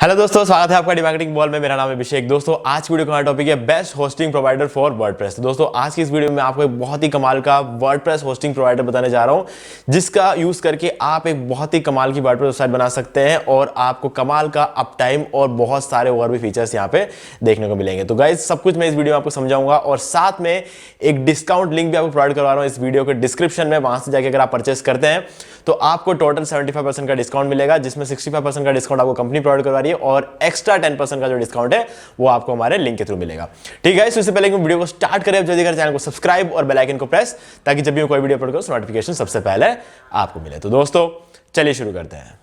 Hello दोस्तों, स्वागत है आपका डिमार्केटिंग बॉल में। मेरा नाम है अभिषेक। दोस्तों आज की वीडियो का टॉपिक है best hosting provider for WordPress. तो दोस्तों आज की इस वीडियो में आपको एक बहुत ही कमाल का वर्डप्रेस होस्टिंग प्रोवाइडर बताने जा रहा हूं, जिसका यूज करके आप एक बहुत ही कमाल की वर्डप्रेस वेबसाइट बना सकते हैं और आपको कमाल का अप टाइम और बहुत सारे और भी फीचर्स यहाँ पे देखने को मिलेंगे। तो गाइज सब कुछ मैं इस वीडियो में आपको समझाऊंगा और साथ में एक डिस्काउंट लिंक भी आपको प्रोवाइड करवा रहा हूँ इस वीडियो के डिस्क्रिप्शन में। वहां से जाकर अगर आप परचेस करते हैं तो आपको टोटल 75% का डिस्काउंट मिलेगा, जिसमें 65% का डिस्काउंट आपको कंपनी प्रोवाइड करवा रही है और एक्स्ट्रा 10% का जो डिस्काउंट है वो आपको हमारे लिंक के थ्रू मिलेगा। ठीक है, इससे पहले वीडियो को स्टार्ट करें, जल्दी कर चैनल को सब्सक्राइब और बेल आइकन को प्रेस, ताकि जब भी कोई वीडियो अपलोड करूं नोटिफिकेशन सबसे पहले आपको मिले। तो दोस्तों चलिए शुरू करते हैं।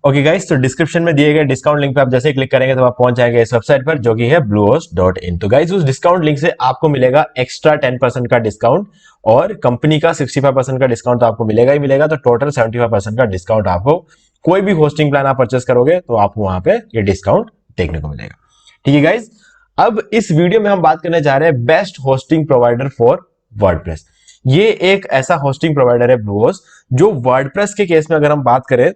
ओके गाइस, तो डिस्क्रिप्शन में दिए गए डिस्काउंट लिंक पे आप जैसे क्लिक करेंगे तो आप पहुंच जाएंगे इस वेबसाइट पर, जो कि है bluehost.in। तो गाइस उस डिस्काउंट लिंक से आपको मिलेगा एक्स्ट्रा 10% का डिस्काउंट और कंपनी का 65% का डिस्काउंट तो आपको मिलेगा ही मिलेगा। तो टोटल 75% का डिस्काउंट आपको कोई भी होस्टिंग प्लान आप परचेस करोगे तो आपको वहां पे ये डिस्काउंट देखने को मिलेगा। ठीक है गाइस, अब इस वीडियो में हम बात करने जा रहे हैं best hosting provider for WordPress. ये एक ऐसा होस्टिंग प्रोवाइडर है ब्लूहोस्ट, जो वर्डप्रेस के केस में अगर हम बात करें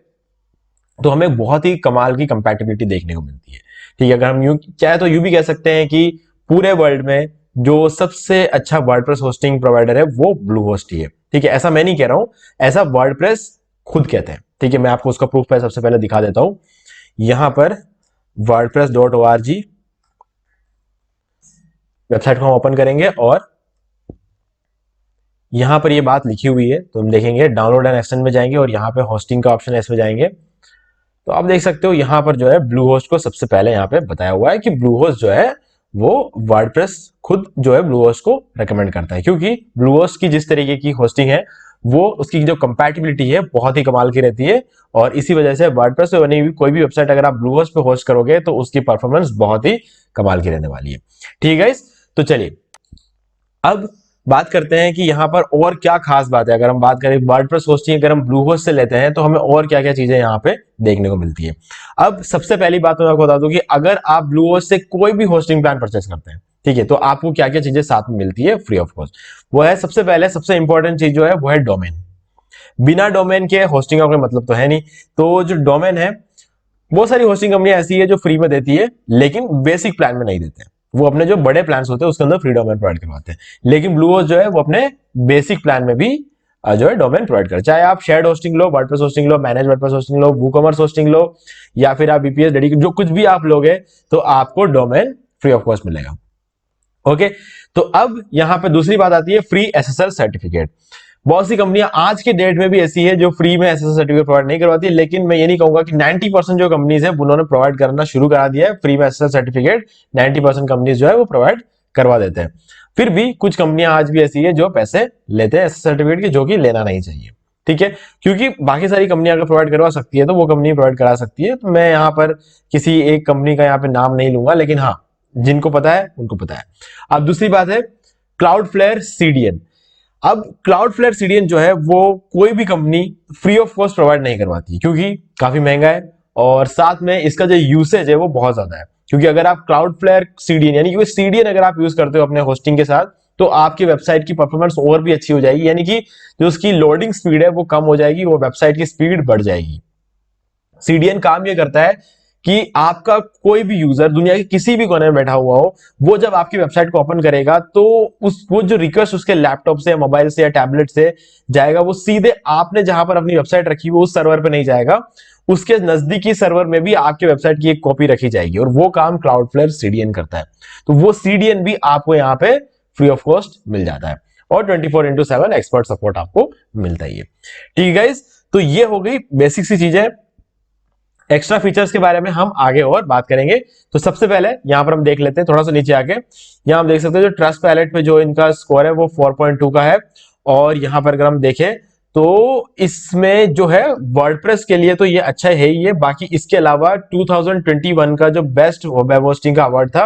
तो हमें बहुत ही कमाल की कंपैटिबिलिटी देखने को मिलती है। ठीक है, अगर हम यूं चाहे तो यूं भी कह सकते हैं कि पूरे वर्ल्ड में जो सबसे अच्छा वर्डप्रेस होस्टिंग प्रोवाइडर है वो ब्लूहोस्ट ही है। ठीक है, ऐसा मैं नहीं कह रहा हूं, ऐसा वर्डप्रेस खुद कहते हैं। ठीक है, मैं आपको उसका प्रूफ सबसे पहले दिखा देता हूं। यहां पर wordpress.org वेबसाइट को हम ओपन करेंगे और यहां पर ये बात लिखी हुई है, तो हम देखेंगे डाउनलोड एंड एक्सटेंड में जाएंगे और यहाँ पे होस्टिंग का ऑप्शन है, इसमें जाएंगे तो आप देख सकते हो यहां पर जो है ब्लूहोस्ट को सबसे पहले यहां पे बताया हुआ है कि ब्लूहोस्ट जो है वो वर्डप्रेस खुद जो है ब्लूहोस्ट को रेकमेंड करता है, क्योंकि ब्लूहोस्ट की जिस तरीके की होस्टिंग है वो उसकी जो कंपैटिबिलिटी है बहुत ही कमाल की रहती है और इसी वजह से वर्डप्रेस पे बनी हुई कोई भी वेबसाइट अगर आप ब्लूहोस्ट पे होस्ट करोगे तो उसकी परफॉर्मेंस बहुत ही कमाल की रहने वाली है। ठीक है, तो चलिए अब बात करते हैं कि यहां पर और क्या खास बात है। अगर हम बात करें वर्डप्रेस होस्टिंग अगर हम ब्लूहोस्ट से लेते हैं तो हमें और क्या क्या चीजें यहां पे देखने को मिलती है। अब सबसे पहली बात मैं आपको बता दूं कि अगर आप ब्लूहोस्ट से कोई भी होस्टिंग प्लान परचेस करते हैं, ठीक है, तो आपको क्या क्या चीजें साथ में मिलती है फ्री ऑफ कॉस्ट। वो है सबसे पहले सबसे इंपॉर्टेंट चीज जो है वो है डोमेन। बिना डोमेन के होस्टिंग का कोई मतलब तो है नहीं। तो जो डोमेन है, बहुत सारी होस्टिंग कंपनियां ऐसी है जो फ्री में देती है लेकिन बेसिक प्लान में नहीं देते हैं। वो अपने जो बड़े प्लान्स होते हैं उसके अंदर फ्री डोमेन प्रोवाइड करवाते हैं, लेकिन ब्लूहोस्ट जो है वो अपने बेसिक प्लान में भी जो है डोमेन प्रोवाइड करे। चाहे आप शेयर्ड होस्टिंग लो, वर्डप्रेस होस्टिंग लो, मैनेज वर्डप्रेस होस्टिंग लो, वूकॉमर्स होस्टिंग लो, या फिर आप बीपीएस डेडिकेटेड जो कुछ भी आप लोगे तो आपको डोमेन फ्री ऑफ कॉस्ट मिलेगा। ओके, तो अब यहां पे दूसरी बात आती है फ्री एसएसएल सर्टिफिकेट। बहुत सी कंपनियां आज के डेट में भी ऐसी है जो फ्री में एसएसएल सर्टिफिकेट प्रोवाइड नहीं करवाती, लेकिन मैं ये नहीं कहूंगा कि 90% जो कंपनीज है उन्होंने प्रोवाइड करना शुरू करा दिया है फ्री में एसएसएल सर्टिफिकेट। 90% कंपनीज जो है वो प्रोवाइड करवा देते हैं। फिर भी कुछ कंपनियां आज भी ऐसी है जो पैसे लेते हैं एसएसएल सर्टिफिकेट के, जो कि लेना नहीं चाहिए। ठीक है, क्योंकि बाकी सारी कंपनियां अगर प्रोवाइड करवा सकती है तो वो कंपनी प्रोवाइड करा सकती है। तो मैं यहाँ पर किसी एक कंपनी का यहाँ पे नाम नहीं लूंगा, लेकिन हाँ जिनको पता है उनको पता है। अब दूसरी बात है क्लाउडफ्लेयर सीडीएन। अब क्लाउडफ्लेयर सीडीएन जो है वो कोई भी company free of cost provide नहीं करवाती, क्योंकि काफी महंगा है और साथ में इसका जो यूसेज है वो बहुत ज्यादा है। क्योंकि अगर आप क्लाउडफ्लेयर सीडीएन यानी कि सीडीएन अगर आप यूज करते हो अपने होस्टिंग के साथ तो आपकी वेबसाइट की परफॉर्मेंस और भी अच्छी हो जाएगी, यानी कि जो उसकी लोडिंग स्पीड है वो कम हो जाएगी, वो वेबसाइट की स्पीड बढ़ जाएगी। सीडीएन काम ये करता है कि आपका कोई भी यूजर दुनिया के किसी भी कोने में बैठा हुआ हो, वो जब आपकी वेबसाइट को ओपन करेगा तो वो जो रिक्वेस्ट उसके लैपटॉप से, मोबाइल से या टैबलेट से जाएगा, वो सीधे आपने जहां पर अपनी वेबसाइट रखी हुई उस सर्वर पे नहीं जाएगा, उसके नजदीकी सर्वर में भी आपके वेबसाइट की एक कॉपी रखी जाएगी और वो काम क्लाउडफ्लेयर सीडीएन करता है। तो वो सीडीएन भी आपको यहाँ पे फ्री ऑफ कॉस्ट मिल जाता है और 24/7 एक्सपर्ट सपोर्ट आपको मिलता ही है। ठीक है गाइस, तो ये हो गई बेसिक सी चीजें। एक्स्ट्रा फीचर्स के बारे में हम आगे और बात करेंगे। तो सबसे पहले यहां पर हम देख लेते हैं, थोड़ा सा नीचे आके यहां हम देख सकते हैं जो ट्रस्ट पैलेट पे जो इनका स्कोर है वो 4.2 का है। और यहां पर अगर हम देखें तो इसमें जो है वर्डप्रेस के लिए तो ये अच्छा है ही है। बाकी इसके अलावा 2021 का जो बेस्ट वेब होस्टिंग का अवार्ड था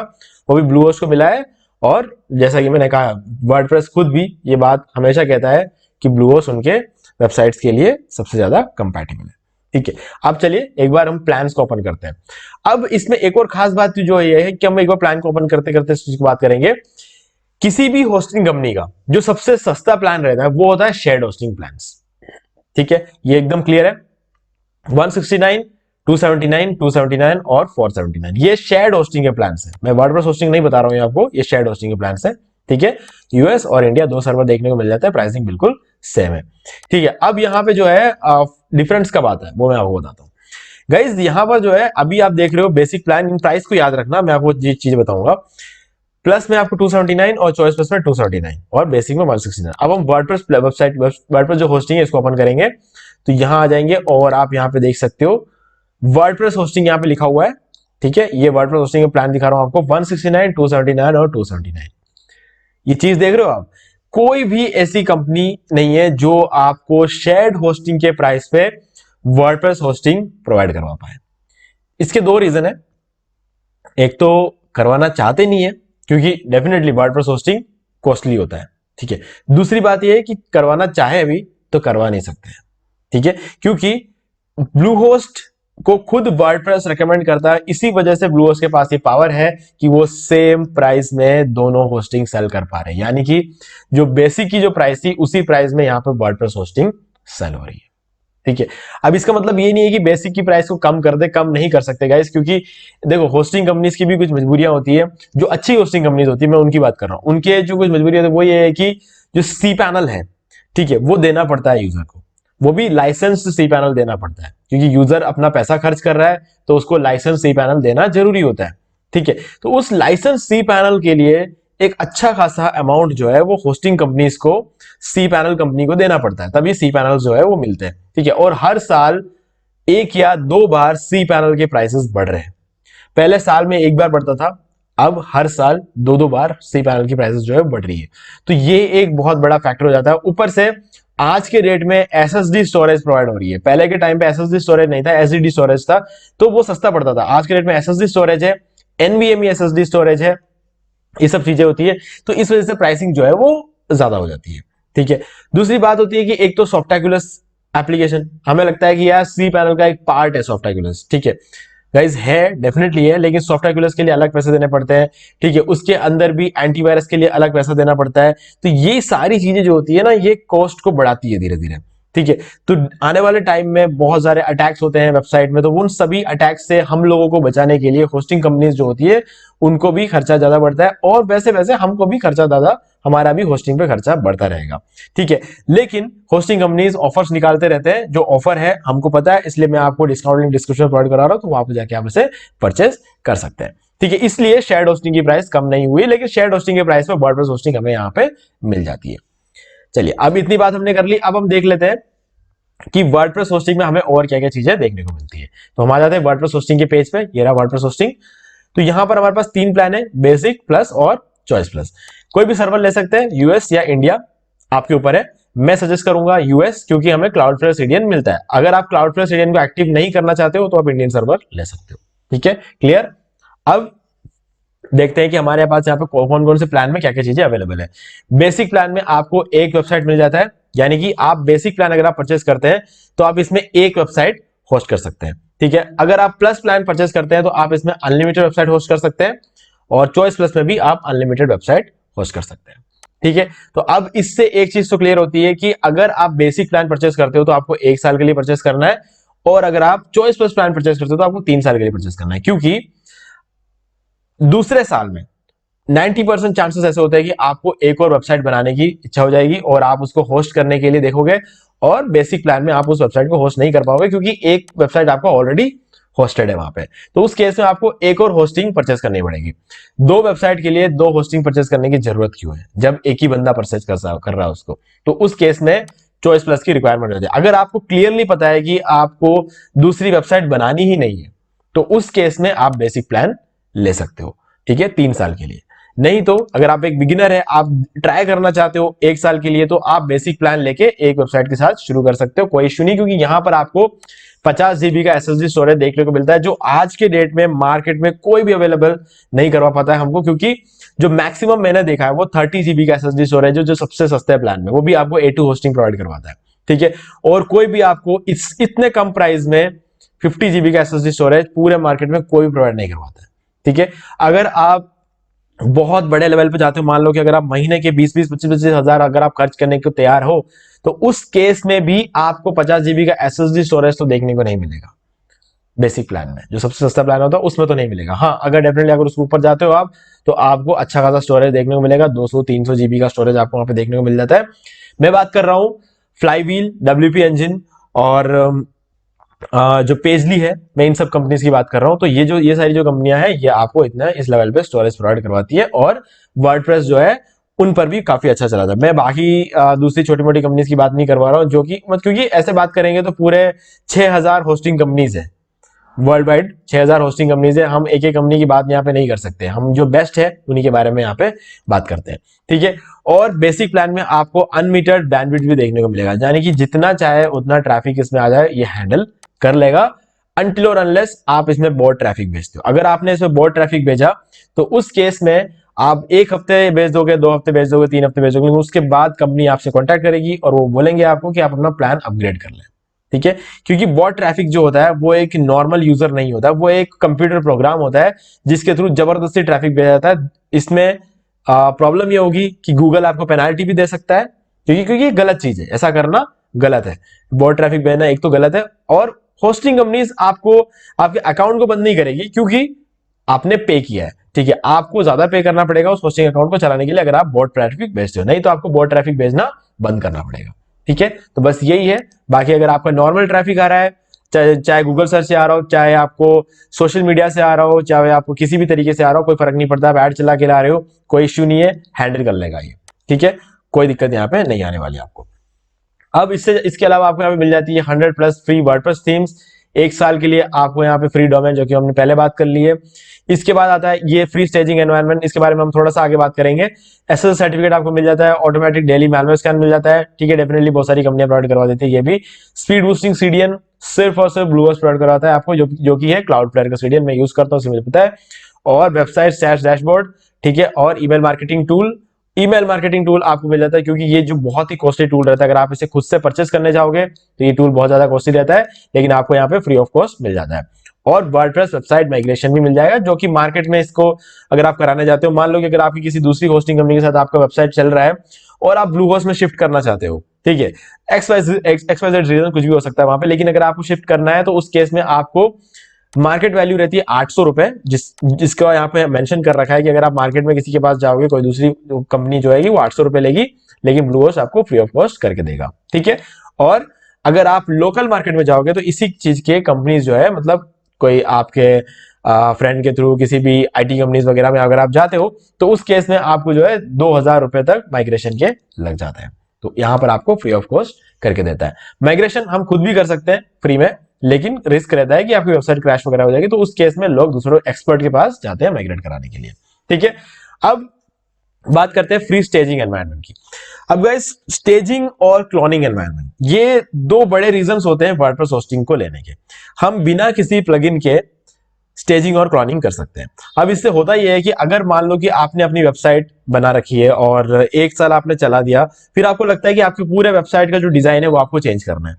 वो भी ब्लूहोस्ट को मिला है। और जैसा कि मैंने कहा वर्डप्रेस खुद भी ये बात हमेशा कहता है कि ब्लूहोस्ट उनके वेबसाइट्स के लिए सबसे ज्यादा कंपैटिबल है। ठीक है, अब चलिए एक बार हम प्लान्स को ओपन करते हैं। अब इसमें एक और खास बात जो ये है कि हम एक बार प्लान को ओपन करते करते इस चीज की बात करेंगे। किसी भी होस्टिंग कंपनी का जो सबसे सस्ता प्लान रहता है वो होता है शेयर्ड होस्टिंग प्लान्स। ठीक है, ये एकदम क्लियर है। 169, 279, 279 और 479 ये शेयर्ड होस्टिंग के प्लान है। मैं वर्डप्रेस होस्टिंग नहीं बता रहा हूं आपको, ये शेयर्ड होस्टिंग के प्लान है। ठीक है, यूएस और इंडिया दो सर्वर देखने को मिल जाता है, प्राइसिंग बिल्कुल सेम है। ठीक है, अब यहाँ पे जो है डिफरेंस कब आता है वो मैं आपको बताता हूँ। गाइज यहाँ पर जो है अभी आप देख रहे हो बेसिक प्लान, इन प्राइस को याद रखना, मैं आपको ये चीज बताऊंगा। प्लस में आपको 279 और चॉइस प्लस में 279 और बेसिक में 169। अब हम वर्डप्रेस वेबसाइट, वर्डप्रेस जो होस्टिंग है इसको ओपन करेंगे तो यहां आ जाएंगे और आप यहां पे देख सकते हो वर्डप्रेस होस्टिंग यहां पे लिखा हुआ है। ठीक है, ये वर्डप्रेस होस्टिंग का प्लान दिखा रहा हूं आपको, 169, 279 और 279। ये चीज देख रहे हो आप, कोई भी ऐसी कंपनी नहीं है जो आपको शेयर्ड होस्टिंग के प्राइस पे वर्डप्रेस होस्टिंग प्रोवाइड करवा पाए। इसके दो रीजन है, एक तो करवाना चाहते नहीं है क्योंकि डेफिनेटली वर्डप्रेस होस्टिंग कॉस्टली होता है। ठीक है, दूसरी बात यह है कि करवाना चाहे अभी तो करवा नहीं सकते हैं। ठीक है, क्योंकि ब्लूहोस्ट को खुद वर्डप्रेस रेकमेंड करता है, इसी वजह से ब्लूहोस्ट के पास ये पावर है कि वो सेम प्राइस में दोनों होस्टिंग सेल कर पा रहे हैं, यानी कि जो बेसिक की जो प्राइस थी उसी प्राइस में यहां पर वर्डप्रेस होस्टिंग सेल हो रही है। ठीक है, अब इसका मतलब ये नहीं है कि बेसिक की प्राइस को कम कर दे, कम नहीं कर सकते गाइस, क्योंकि देखो होस्टिंग कंपनीज की भी कुछ मजबूरियां होती है। जो अच्छी होस्टिंग कंपनीज होती है मैं उनकी बात कर रहा हूं, उनके जो कुछ मजबूरी होती है वो ये है कि जो सी पैनल है, ठीक है, वो देना पड़ता है यूजर को, वो भी लाइसेंस सी पैनल देना पड़ता है, क्योंकि यूजर अपना पैसा खर्च कर रहा है तो उसको लाइसेंस सी पैनल देना जरूरी होता है। ठीक है, तो उस लाइसेंस सी पैनल के लिए एक अच्छा खासा अमाउंट जो है वो होस्टिंग कंपनीज को सी पैनल कंपनी को देना पड़ता है, तभी सी पैनल जो है वो मिलते हैं। ठीक है, और हर साल एक या दो बार सी पैनल के प्राइसेस बढ़ रहे हैं। पहले साल में एक बार बढ़ता था, अब हर साल दो दो बार सी पैनल की प्राइसेस जो है बढ़ रही है। तो ये एक बहुत बड़ा फैक्टर हो जाता है। ऊपर से आज के रेट में एसएसडी स्टोरेज प्रोवाइड हो रही है, पहले के टाइम पे एसएसडी स्टोरेज नहीं था, एसडीडी स्टोरेज था, तो वो सस्ता पड़ता था। आज के रेट में एसएसडी स्टोरेज है, एनवीएमई एसएसडी स्टोरेज है, ये सब चीजें होती है, तो इस वजह से प्राइसिंग जो है वो ज्यादा हो जाती है। ठीक है, दूसरी बात होती है कि एक तो सॉफ्टैक्यूलस एप्लीकेशन, हमें लगता है कि यार सी पैनल का एक पार्ट है सॉफ्टैक्यूलस। ठीक है गाइज, है डेफिनेटली है, लेकिन सॉफ्टैक्यूलस के लिए अलग पैसे देने पड़ते हैं। ठीक है, उसके अंदर भी एंटीवायरस के लिए अलग पैसा देना पड़ता है। तो ये सारी चीजें जो होती है ना, ये कॉस्ट को बढ़ाती है धीरे धीरे। ठीक है, तो आने वाले टाइम में बहुत सारे अटैक्स होते हैं वेबसाइट में, तो उन सभी अटैक्स से हम लोगों को बचाने के लिए होस्टिंग कंपनीज जो होती है उनको भी खर्चा ज्यादा बढ़ता है, और वैसे वैसे हमको भी खर्चा ज्यादा, हमारा भी होस्टिंग पे खर्चा बढ़ता रहेगा। ठीक है, लेकिन होस्टिंग कंपनीज ऑफर्स निकालते रहते हैं, जो ऑफर है हमको पता है, इसलिए मैं आपको डिस्काउंट लिंक डिस्क्रिप्शन प्रोवाइड करा रहा हूं, तो वहां पर जाके आप इसे परचेज कर सकते हैं। ठीक है, इसलिए शेयर्ड होस्टिंग की प्राइस कम नहीं हुई, लेकिन शेयर्ड होस्टिंग के प्राइस में वर्डप्रेस होस्टिंग हमें यहाँ पे मिल जाती है। चलिए, अब इतनी बात हमने कर ली, अब हम देख लेते हैं कि वर्डप्रेस होस्टिंग में हमें और क्या क्या चीजें देखने को मिलती है। तो हम आ जाते हैं वर्डप्रेस होस्टिंग के पेज पे, ये रहा वर्डप्रेस होस्टिंग। तो यहां पर हमारे पास तीन प्लान है, बेसिक, प्लस और चॉइस प्लस। कोई भी सर्वर ले सकते हैं, यूएस या इंडिया, आपके ऊपर है। मैं सजेस्ट करूंगा यूएस, क्योंकि हमें क्लाउडफ्लेयर सीडीएन मिलता है। अगर आप क्लाउडफ्लेयर सीडीएन को एक्टिव नहीं करना चाहते हो तो आप इंडियन सर्वर ले सकते हो। ठीक है, क्लियर। अब देखते हैं कि हमारे पास यहाँ पे कौन कौन से प्लान में क्या क्या चीजें अवेलेबल है। बेसिक प्लान में आपको एक वेबसाइट मिल जाता है, यानी कि आप बेसिक प्लान अगर आप परचेस करते हैं तो आप इसमें एक वेबसाइट होस्ट कर सकते हैं। ठीक है, अगर आप प्लस प्लान परचेस करते हैं तो आप इसमें अनलिमिटेड वेबसाइट होस्ट कर सकते हैं, और चॉइस प्लस में भी आप अनलिमिटेड वेबसाइट होस्ट कर सकते हैं। ठीक है, तो अब इससे एक चीज तो क्लियर होती है कि अगर आप बेसिक प्लान परचेस करते हो तो आपको एक साल के लिए परचेस करना है, और अगर आप चॉइस प्लस प्लान परचेस करते हो तो आपको 3 साल के लिए परचेस करना है, क्योंकि दूसरे साल में 90% चांसेस ऐसे होते हैं कि आपको एक और वेबसाइट बनाने की इच्छा हो जाएगी और आप उसको होस्ट करने के लिए देखोगे, और बेसिक प्लान में आप उस वेबसाइट को होस्ट नहीं कर पाओगे, क्योंकि एक वेबसाइट आपका ऑलरेडी होस्टेड है वहां पे। तो उस केस में आपको एक और होस्टिंग परचेस करनी पड़ेगी। दो वेबसाइट के लिए दो होस्टिंग परचेस करने की जरूरत क्यों है, जब एक ही बंदा परचेस कर रहा है उसको। तो उस केस में चॉइस प्लस की रिक्वायरमेंट होती है। अगर आपको क्लियरली पता है कि आपको दूसरी वेबसाइट बनानी ही नहीं है, तो उस केस में आप बेसिक प्लान ले सकते हो। ठीक है, 3 साल के लिए। नहीं तो अगर आप एक बिगिनर है, आप ट्राई करना चाहते हो 1 साल के लिए, तो आप बेसिक प्लान लेके एक वेबसाइट के साथ शुरू कर सकते हो, कोई इश्यू नहीं, क्योंकि यहां पर आपको 50 जीबी का एसएसडी स्टोरेज देखने को मिलता है, जो आज के डेट में मार्केट में कोई भी अवेलेबल नहीं करवा पाता है हमको, क्योंकि जो मैक्सिमम मैंने देखा है वो 30 जीबी का एसएसडी स्टोरेज है, जो सबसे सस्ते प्लान में, वो भी आपको A2 होस्टिंग प्रोवाइड करवाता है। ठीक है, और कोई भी आपको इतने कम प्राइस में 50 जीबी का एसएसडी स्टोरेज पूरे मार्केट में कोई प्रोवाइड नहीं करवाता है। ठीक है, अगर आप बहुत बड़े लेवल पे जाते हो, मान लो कि अगर आप महीने के 20-20, 25-25 हजार अगर आप खर्च करने को तैयार हो, तो उस केस में भी आपको 50 जीबी का एसएसडी स्टोरेज तो देखने को नहीं मिलेगा। बेसिक प्लान में, जो सबसे सस्ता प्लान होता है उसमें तो नहीं मिलेगा। हाँ, अगर डेफिनेटली अगर उसके ऊपर जाते हो आप, तो आपको अच्छा खासा स्टोरेज देखने को मिलेगा, 200-300 जीबी का स्टोरेज आपको वहां पे देखने को मिल जाता है। मैं बात कर रहा हूँ फ्लाईव्हील, डब्ल्यूपी इंजन और जो पेजली है, मैं इन सब कंपनीज की बात कर रहा हूं। तो ये सारी जो कंपनियां हैं, ये आपको इतना इस लेवल पे स्टोरेज प्रोवाइड करवाती है, और वर्डप्रेस जो है उन पर भी काफी अच्छा चला था। मैं बाकी दूसरी छोटी मोटी कंपनीज की बात नहीं करवा रहा हूँ, जो कि क्योंकि ऐसे बात करेंगे तो पूरे 6000 होस्टिंग कंपनीज है वर्ल्ड वाइड, 6000 होस्टिंग कंपनीज है। हम एक एक कंपनी की बात यहाँ पे नहीं कर सकते, हम जो बेस्ट है उन्हीं के बारे में यहाँ पे बात करते हैं, ठीक है। और बेसिक प्लान में आपको अनलिमिटेड बैंडविड्थ भी देखने को मिलेगा, यानी कि जितना चाहे उतना ट्रैफिक इसमें आ जाए, ये हैंडल कर लेगा, अनटिल और अनलेस आप इसमें बहुत ट्रैफिक भेजते हो। अगर आपने इसमें बहुत ट्रैफिक भेजा, तो उस केस में आप 1 हफ्ते भेज दोगे, 2 हफ्ते भेज दोगे, 3 हफ्ते भेज दोगे, उसके बाद कंपनी आपसे कॉन्टैक्ट करेगी और वो बोलेंगे आपको कि आप अपना प्लान अपग्रेड कर लें, ठीक है। क्योंकि बॉट ट्रैफिक जो होता है वो एक नॉर्मल यूजर नहीं होता, वो एक कंप्यूटर प्रोग्राम होता है जिसके थ्रू जबरदस्ती ट्रैफिक भेजा जाता है। इसमें प्रॉब्लम ये होगी कि गूगल आपको पेनाल्टी भी दे सकता है, क्योंकि गलत चीज है, ऐसा करना गलत है। बॉट ट्रैफिक भेजना एक तो गलत है, और होस्टिंग कंपनीज आपको आपके अकाउंट को बंद नहीं करेगी, क्योंकि आपने पे किया है, ठीक है। आपको ज्यादा पे करना पड़ेगा उस होस्टिंग अकाउंट को चलाने के लिए, अगर आप बॉट ट्रैफिक भेजते हो, नहीं तो आपको बॉट ट्रैफिक भेजना बंद करना पड़ेगा, ठीक है। तो बस यही है। बाकी अगर आपका नॉर्मल ट्रैफिक आ रहा है, चाहे गूगल सर्च से आ रहा हो, चाहे आपको सोशल मीडिया से आ रहा हो, चाहे आपको किसी भी तरीके से आ रहा हो, कोई फर्क नहीं पड़ता, आप ऐड चला के ला रहे हो, कोई इश्यू नहीं है, हैंडल कर लेगा ये, ठीक है। कोई दिक्कत यहाँ पे नहीं आने वाली आपको। अब इसके अलावा आपको यहाँ पे मिल जाती है 100+ फ्री वर्डप्रेस थीम्स, 1 साल के लिए आपको यहाँ पे फ्री डोमेन, जो कि हमने पहले बात कर ली है। इसके बाद आता है ये फ्री स्टेजिंग एनवायरनमेंट, इसके बारे में हम थोड़ा सा आगे बात करेंगे। एसएसएल सर्टिफिकेट आपको मिल जाता है, ऑटोमेटिक डेली मैनुअल स्कैन मिल जाता है, ठीक है। डेफिनेटली बहुत सारी कंपनियां प्रोवाइड करवा देती है ये भी। स्पीड बूस्टिंग सीडीएन सिर्फ और सिर्फ ब्लूहोस्ट प्रोवाइड करवाता है आपको, जो कि है क्लाउडफ्लेयर का सीडीएन, मैं यूज करता हूँ, मुझे पता है। और वेबसाइट सैश डैशबोर्ड, ठीक है। और email marketing tool, email marketing tool आपको मिल जाता है, क्योंकि ये जो बहुत ही कॉस्टली टूल रहता है, अगर आप इसे खुद से परचेस करने जाओगे तो ये टूल बहुत ज्यादा कॉस्टली रहता है, लेकिन आपको यहाँ पे फ्री ऑफ कॉस्ट मिल जाता है। और वर्डप्रेस वेबसाइट माइग्रेशन भी मिल जाएगा, जो कि मार्केट में इसको अगर आप कराने जाते हो, मान लो कि अगर आपकी किसी दूसरी होस्टिंग कंपनी के साथ आपका वेबसाइट चल रहा है और आप ब्लूहोस्ट में शिफ्ट करना चाहते हो, ठीक है, XYZ रीजन कुछ भी हो सकता है वहां पे, लेकिन अगर आपको शिफ्ट करना है तो उस केस में आपको मार्केट वैल्यू रहती है 800 रुपए, जिसका यहाँ पे मेंशन कर रखा है कि अगर आप मार्केट में किसी के पास जाओगे, कोई दूसरी कंपनी जो है वो 800 रुपए लेगी, लेकिन ब्लूहोस्ट आपको फ्री ऑफ कॉस्ट करके देगा, ठीक है। और अगर आप लोकल मार्केट में जाओगे तो इसी चीज के कंपनीज जो है, मतलब कोई आपके फ्रेंड के थ्रू किसी भी आईटी कंपनीज वगैरह में अगर आप जाते हो, तो उस केस में आपको जो है 2000 रुपए तक माइग्रेशन के लग जाते हैं। तो यहां पर आपको फ्री ऑफ कॉस्ट करके देता है। माइग्रेशन हम खुद भी कर सकते हैं फ्री में, लेकिन रिस्क रहता है कि आपकी वेबसाइट क्रैश वगैरह हो जाएगी, तो उस केस में लोग दूसरों एक्सपर्ट के पास जाते हैं माइग्रेट कराने के लिए, ठीक है। अब बात करते हैं फ्री स्टेजिंग एनवायरनमेंट की। अब गाइस, स्टेजिंग और क्लोनिंग एनवायरनमेंट, ये दो बड़े रीजंस होते हैं वर्डप्रेस होस्टिंग को लेने के। हम बिना किसी प्लगइन के स्टेजिंग और क्लोनिंग कर सकते हैं। अब इससे होता यह है कि अगर मान लो कि आपने अपनी वेबसाइट बना रखी है और 1 साल आपने चला दिया, फिर आपको लगता है कि आपके पूरे वेबसाइट का जो डिजाइन है वो आपको चेंज करना है,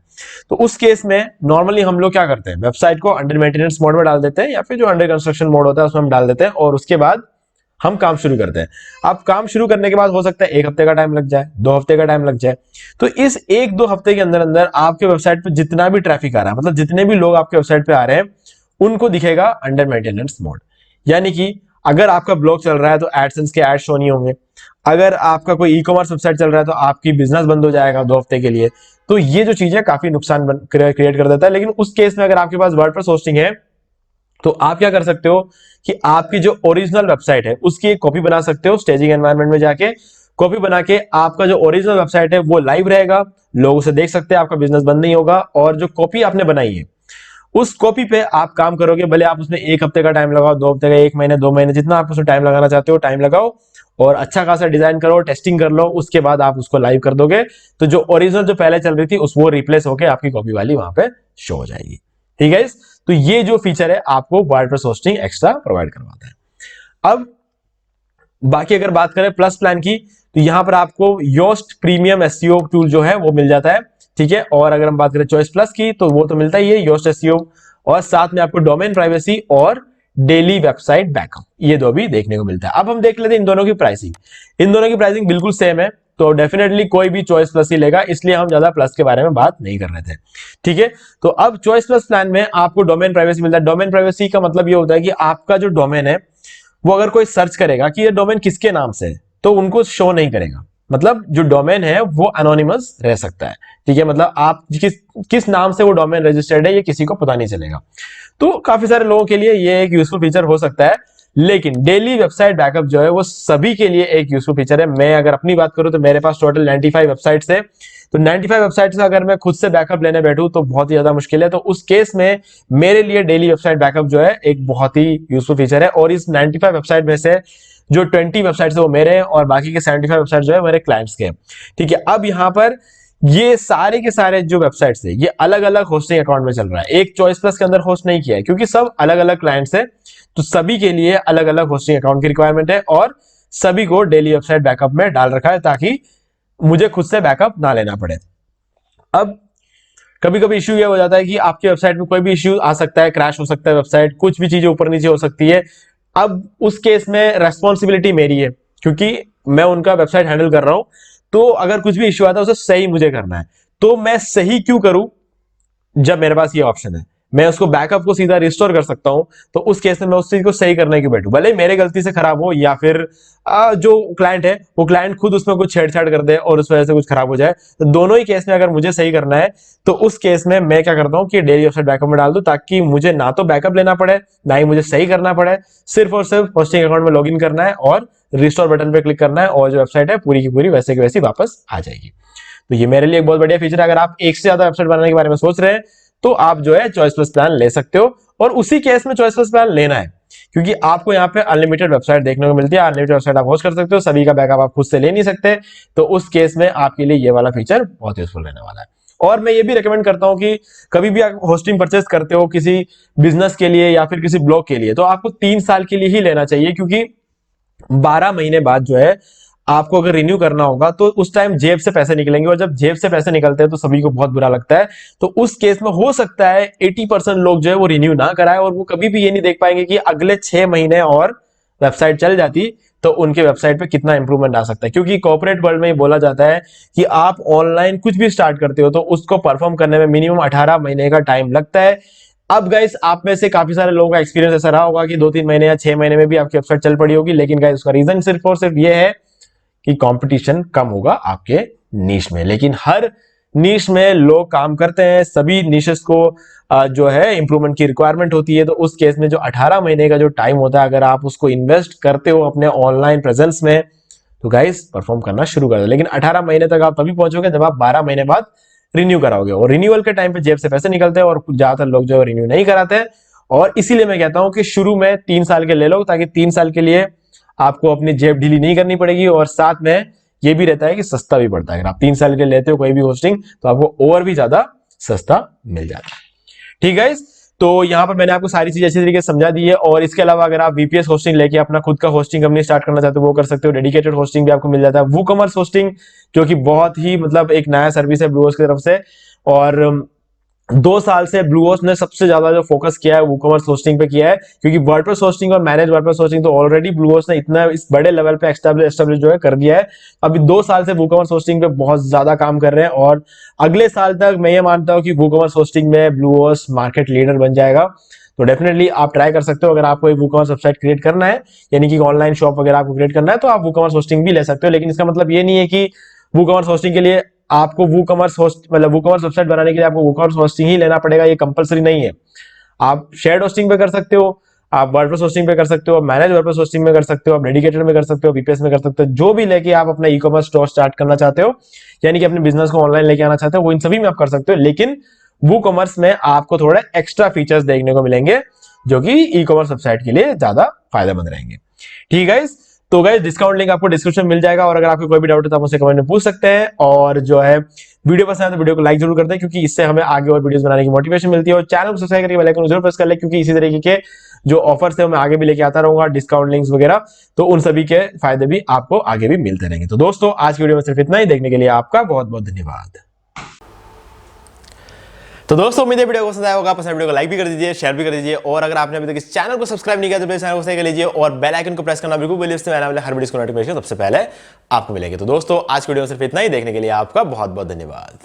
तो उस केस में नॉर्मली हम लोग क्या करते हैं, वेबसाइट को अंडर मेंटेनेंस मोड में डाल देते हैं, या फिर जो अंडर कंस्ट्रक्शन मोड होता है उसमें हम डाल देते हैं, और उसके बाद हम काम शुरू करते हैं। अब काम शुरू करने के बाद हो सकता है 1 हफ्ते का टाइम लग जाए, 2 हफ्ते का टाइम लग जाए। तो इस 1-2 हफ्ते के अंदर अंदर आपके वेबसाइट पे जितना भी ट्रैफिक आ रहा है, मतलब जितने भी लोग आपके वेबसाइट पे आ रहे हैं, उनको दिखेगा अंडर मेंटेनेंस मोड। यानी कि अगर आपका ब्लॉग चल रहा है तो एडसेंस के एड शो नहीं होंगे, अगर आपका कोई ई कॉमर्स वेबसाइट चल रहा है तो आपकी बिजनेस बंद हो जाएगा 2 हफ्ते के लिए। तो ये जो चीज है काफी नुकसान क्रिएट कर देता है। लेकिन उस केस में अगर आपके पास वर्डप्रेस होस्टिंग है, तो आप क्या कर सकते हो कि आपकी जो ओरिजिनल वेबसाइट है उसकी एक कॉपी बना सकते हो, स्टेजिंग एनवायरनमेंट में जाके कॉपी बना के आपका जो ओरिजिनल वेबसाइट है वो लाइव रहेगा, लोग उसे देख सकते हैं, आपका बिजनेस बंद नहीं होगा। और जो कॉपी आपने बनाई है उस कॉपी पे आप काम करोगे, भले आप उसमें 1 हफ्ते का टाइम लगाओ, 2 हफ्ते का, 1 महीने, 2 महीने, जितना आप उसमें टाइम लगाना चाहते हो टाइम लगाओ, और अच्छा खासा डिजाइन करो, टेस्टिंग कर लो, उसके बाद आप उसको लाइव कर दोगे, तो जो ओरिजिनल जो पहले चल रही थी उस वो रिप्लेस होकर आपकी कॉपी वाली वहां पे शो हो जाएगी, ठीक है। तो ये जो फीचर है आपको वर्डप्रेस होस्टिंग एक्स्ट्रा प्रोवाइड करवाता है। अब बाकी अगर बात करें प्लस प्लान की, तो यहां पर आपको योस्ट प्रीमियम एसईओ टूल जो है वो मिल जाता है, ठीक है। और अगर हम बात करें चॉइस प्लस की, तो वो तो मिलता ही है योस्ट एसईओ, और साथ में आपको डोमेन प्राइवेसी और डेली वेबसाइट बैकअप, ये दो भी देखने को मिलता है। अब हम देख लेते हैं इन दोनों की प्राइसिंग। इन दोनों की प्राइसिंग बिल्कुल सेम है, तो डेफिनेटली कोई भी चॉइस प्लस ही लेगा, इसलिए हम ज्यादा प्लस के बारे में बात नहीं कर रहे थे। ठीक है, तो अब चॉइस प्लस प्लान में आपको डोमेन प्राइवेसी मिलता है। डोमेन प्राइवेसी का मतलब ये होता है कि आपका जो डोमेन है वो अगर कोई सर्च करेगा कि ये डोमेन किसके नाम से है तो उनको शो नहीं करेगा, मतलब जो डोमेन है वो एनोनिमस रह सकता है। ठीक है, मतलब आप किस नाम से वो डोमेन रजिस्टर्ड है ये किसी को पता नहीं चलेगा। तो काफी सारे लोगों के लिए ये एक यूजफुल फीचर हो सकता है, लेकिन डेली वेबसाइट बैकअप जो है वो सभी के लिए एक यूजफुल फीचर है। मैं अगर अपनी बात करूं तो मेरे पास टोटल 95 वेबसाइट्स है, तो 95 वेबसाइट से अगर मैं खुद से बैकअप लेने बैठूं तो बहुत ही ज्यादा मुश्किल है। तो उस केस में मेरे लिए डेली वेबसाइट बैकअप जो है एक बहुत ही यूजफुल फीचर है। और इस 95 वेबसाइट में से जो 20 वेबसाइट है वो मेरे हैं और बाकी के 75 वेबसाइट जो है मेरे क्लाइंट्स के हैं। ठीक है, अब यहां पर ये सारे के सारे जो वेबसाइट्स है ये अलग अलग होस्टिंग अकाउंट में चल रहा है, एक चॉइस प्लस के अंदर होस्ट नहीं किया है क्योंकि सब अलग अलग क्लाइंट्स है, तो सभी के लिए अलग अलग होस्टिंग अकाउंट की रिक्वायरमेंट है और सभी को डेली वेबसाइट बैकअप में डाल रखा है ताकि मुझे खुद से बैकअप ना लेना पड़े। अब कभी कभी इश्यू ये हो जाता है कि आपकी वेबसाइट में कोई भी इश्यू आ सकता है, क्रैश हो सकता है वेबसाइट, कुछ भी चीजें ऊपर नीचे हो सकती है। अब उस केस में रेस्पॉन्सिबिलिटी मेरी है क्योंकि मैं उनका वेबसाइट हैंडल कर रहा हूं, तो अगर कुछ भी इश्यू आता है उसे सही मुझे करना है। तो मैं सही क्यों करूं जब मेरे पास ये ऑप्शन है, मैं उसको बैकअप को सीधा रिस्टोर कर सकता हूं। तो उस केस में मैं उस चीज को सही करने की बैठूं, भले मेरे गलती से खराब हो या फिर जो क्लाइंट है वो क्लाइंट खुद उसमें कुछ छेड़छाड़ कर दे और उस वजह से कुछ खराब हो जाए। तो दोनों ही केस में अगर मुझे सही करना है तो उस केस में मैं क्या करता हूं कि डेली वेबसाइट बैकअप में डाल दूं ताकि मुझे ना तो बैकअप लेना पड़े ना ही मुझे सही करना पड़े, सिर्फ और सिर्फ होस्टिंग अकाउंट में लॉगिन करना है और रिस्टोर बटन पे क्लिक करना है और जो वेबसाइट है पूरी की पूरी वैसे की वैसी वापस आ जाएगी। तो ये मेरे लिए एक बहुत बढ़िया फीचर है। अगर आप एक से ज्यादा वेबसाइट बनाने के बारे में सोच रहे हैं तो आप जो है चॉइस प्लस प्लान ले सकते हो, और उसी केस में चॉइस प्लस प्लान लेना है क्योंकि आपको यहाँ पे अनलिमिटेड वेबसाइट देखने को मिलती है, अनलिमिटेड वेबसाइट आप होस्ट कर सकते हो, सभी का बैकअप आप खुद से ले नहीं सकते। तो उस केस में आपके लिए ये वाला फीचर बहुत यूजफुल रहने वाला है। और मैं ये भी रिकमेंड करता हूं कि कभी भी आप होस्टिंग परचेस करते हो किसी बिजनेस के लिए या फिर किसी ब्लॉग के लिए तो आपको 3 साल के लिए ही लेना चाहिए, क्योंकि 12 महीने बाद जो है आपको अगर रिन्यू करना होगा तो उस टाइम जेब से पैसे निकलेंगे, और जब जेब से पैसे निकलते हैं तो सभी को बहुत बुरा लगता है। तो उस केस में हो सकता है 80% लोग जो है वो रिन्यू ना कराए और वो कभी भी ये नहीं देख पाएंगे कि अगले 6 महीने और वेबसाइट चल जाती तो उनके वेबसाइट पे कितना इंप्रूवमेंट आ सकता है। क्योंकि कॉर्पोरेट वर्ल्ड में ये बोला जाता है कि आप ऑनलाइन कुछ भी स्टार्ट करते हो तो उसको परफॉर्म करने में मिनिमम 18 महीने का टाइम लगता है। अब गाइस आप में से काफी सारे लोगों का एक्सपीरियंस ऐसा रहा होगा कि 2-3 महीने या 6 महीने में भी आपकी वेबसाइट चल पड़ी होगी, लेकिन गाइस उसका रीजन सिर्फ और सिर्फ ये है कि कंपटीशन कम होगा आपके नीश में। लेकिन हर नीश में लोग काम करते हैं, सभी नीशेस को जो है इंप्रूवमेंट की रिक्वायरमेंट होती है। तो उस केस में जो 18 महीने का जो टाइम होता है अगर आप उसको इन्वेस्ट करते हो अपने ऑनलाइन प्रेजेंस में तो गाइस परफॉर्म करना शुरू कर दो। लेकिन 18 महीने तक आप तभी पहुंचोगे जब आप 12 महीने बाद रिन्यू कराओगे, और रिन्यूअल के टाइम पे जेब से पैसे निकलते हैं और ज्यादातर लोग जो है रिन्यू नहीं कराते। और इसीलिए मैं कहता हूं कि शुरू में 3 साल के ले लो ताकि 3 साल के लिए आपको अपनी जेब ढीली नहीं करनी पड़ेगी, और साथ में ये भी रहता है कि सस्ता भी पड़ता है। अगर आप 3 साल के लेते हो कोई भी होस्टिंग तो आपको और भी ज्यादा सस्ता मिल जाता है। ठीक है, तो यहां पर मैंने आपको सारी चीज अच्छी तरीके से समझा दी है। और इसके अलावा अगर आप वीपीएस होस्टिंग लेके अपना खुद का होस्टिंग कंपनी स्टार्ट करना चाहते हो वो कर सकते हो। डेडिकेटेड होस्टिंग भी आपको मिल जाता है। वूकॉमर्स होस्टिंग जो कि बहुत ही मतलब एक नया सर्विस है ब्लूहोस्ट की तरफ से, और 2 साल से ब्लूहोस्ट ने सबसे ज्यादा जो फोकस किया है वूकॉमर्स होस्टिंग पे किया है, क्योंकि वर्डप्रेस होस्टिंग और मैनेज वर्डप्रेस होस्टिंग तो ऑलरेडी ब्लूहोस्ट ने इतना इस बड़े लेवल पे एस्टेब्लिश जो है कर दिया है। अभी 2 साल से वूकॉमर्स होस्टिंग पे बहुत ज्यादा काम कर रहे हैं, और अगले साल तक मैं ये मानता हूं कि वूकॉमर्स होस्टिंग में ब्लूहोस्ट मार्केट लीडर बन जाएगा। तो डेफिनेटली आप ट्राई कर सकते हो। अगर आपको एक वूकॉमर्स वेबसाइट क्रिएट करना है, यानी कि ऑनलाइन शॉप वगैरह आपको क्रिएट करना है, तो आप वूकॉमर्स होस्टिंग भी ले सकते हो। लेकिन इसका मतलब ये नहीं है कि वूकॉमर्स होस्टिंग के लिए आपको वूकॉमर्स होस्ट मतलब वूकॉमर्स वेबसाइट बनाने के लिए आपको वूकॉमर्स होस्टिंग ही लेना पड़ेगा, ये कंपलसरी नहीं है। आप शेयर्ड होस्टिंग पे कर सकते हो, आप वर्डप्रेस होस्टिंग पे कर सकते हो, मैनेज वर्डप्रेस होस्टिंग में कर सकते हो, आप डेडिकेटेड में कर सकते हो, वीपीएस में कर सकते हो। जो भी लेके आप अपना ई कॉमर्स स्टोर स्टार्ट करना चाहते हो, यानी कि अपने बिजनेस को ऑनलाइन लेके आना चाहते हो, वो इन सभी में आप कर सकते हो। लेकिन वूकॉमर्स में आपको थोड़े एक्स्ट्रा फीचर्स देखने को मिलेंगे जो कि ई कॉमर्स वेबसाइट के लिए ज्यादा फायदेमंद रहेंगे। ठीक है, तो गाइस डिस्काउंट लिंक आपको डिस्क्रिप्शन में मिल जाएगा, और अगर आपको कोई भी डाउट है तो आप मुझसे कमेंट में पूछ सकते हैं। और जो है वीडियो पसंद है तो वीडियो को लाइक जरूर कर दें, क्योंकि इससे हमें आगे और वीडियोस बनाने की मोटिवेशन मिलती है। और चैनल को सब्सक्राइब करके बेल आइकन जरूर प्रेस कर ले, क्योंकि इसी तरीके के जो ऑफर्स है मैं आगे भी लेके आता रहूंगा, डिस्काउंट लिंक्स वगैरह, तो उन सभी के फायदे भी आपको आगे भी मिलते रहेंगे। तो दोस्तों आज की वीडियो में सिर्फ इतना ही। देखने के लिए आपका बहुत बहुत धन्यवाद। तो दोस्तों उम्मीद है वीडियो को पसंद आया होगा। पसंद वीडियो को लाइक भी कर दीजिए, शेयर भी कर दीजिए, और अगर आपने अभी तक इस चैनल को सब्सक्राइब नहीं किया तो प्लीज चैनल को सब्सक्राइब कर लीजिए और बेल आइकन को प्रेस करना बिल्कुल भूलिए, इससे मैंने हर वीडियो को नोटिफिकेशन सबसे पहले आपको मिलेगी। तो दोस्तों आज की वीडियो में सिर्फ इतना ही। देखने के लिए आपका बहुत बहुत धन्यवाद।